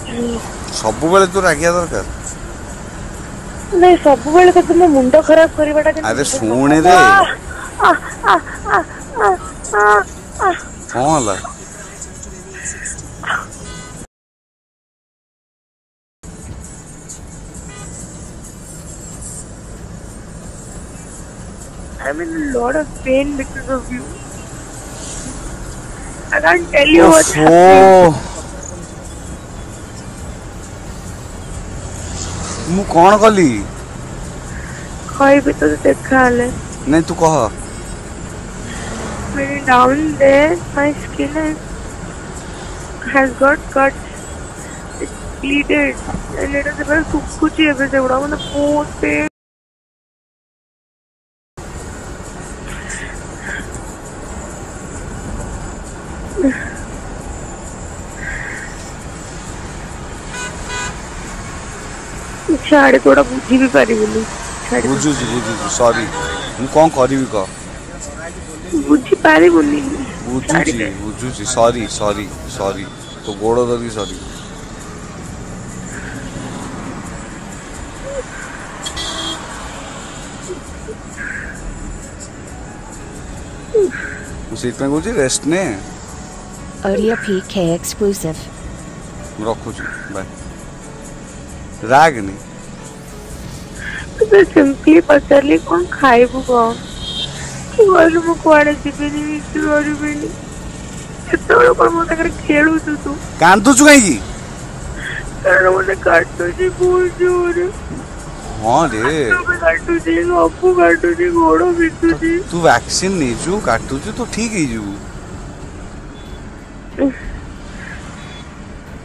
सब बेले तू रागिया दरकार नहीं सब बेले तो तुम मुंड खराब करवाटा अरे शुणे रे कौन हला I'm in a lot of pain because of you. I can't tell you what's happening. मु कौन कली कोई भी तो देखा ले नहीं तू कह मेरे down there my skin has got cut, it's bleeded and it is very कुछ ये भी से उड़ा मतलब बहुत pain. छाड़े थोड़ा बुझी भी पारी बोली बुझु सॉरी मु कौन करिवि क बुझी पारी बोली बुझु सॉरी सॉरी सॉरी तो गोड़ दरी सॉरी उसे इतना कुछ रेस्ट ने Audio PK exclusive. रखु छु बाय राग नहीं तो सिंपली पचारली कौन खाइबु कौन बोल मु कुआडे जिबेनी मिस करबेनी एतोड़ कोन मो तकर खेलु तू कांदु छु काई की कारण मने काटतो जी बोल जोर हां रे काटतो जी अपु काटतो जी गोड़ो बितु जी तू वैक्सीन नहीं छु काटु छु तो ठीक ही जु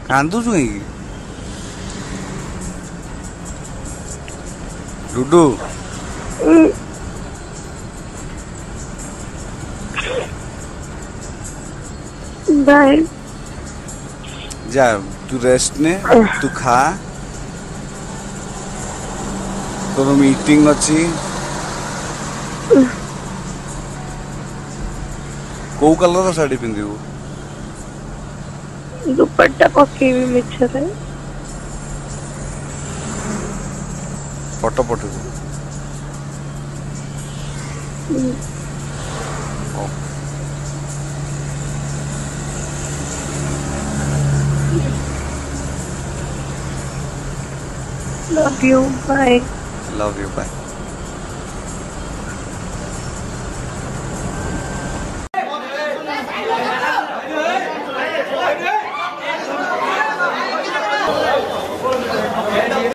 कांदु छु काई की डुडू बाय जा तू रेस्ट ने तू खा तोर मीटिंग अच्छी को कलर साड़ी पिंदिबू दुपट्टा पकेबी मिछरे photo photo love you bye love you bye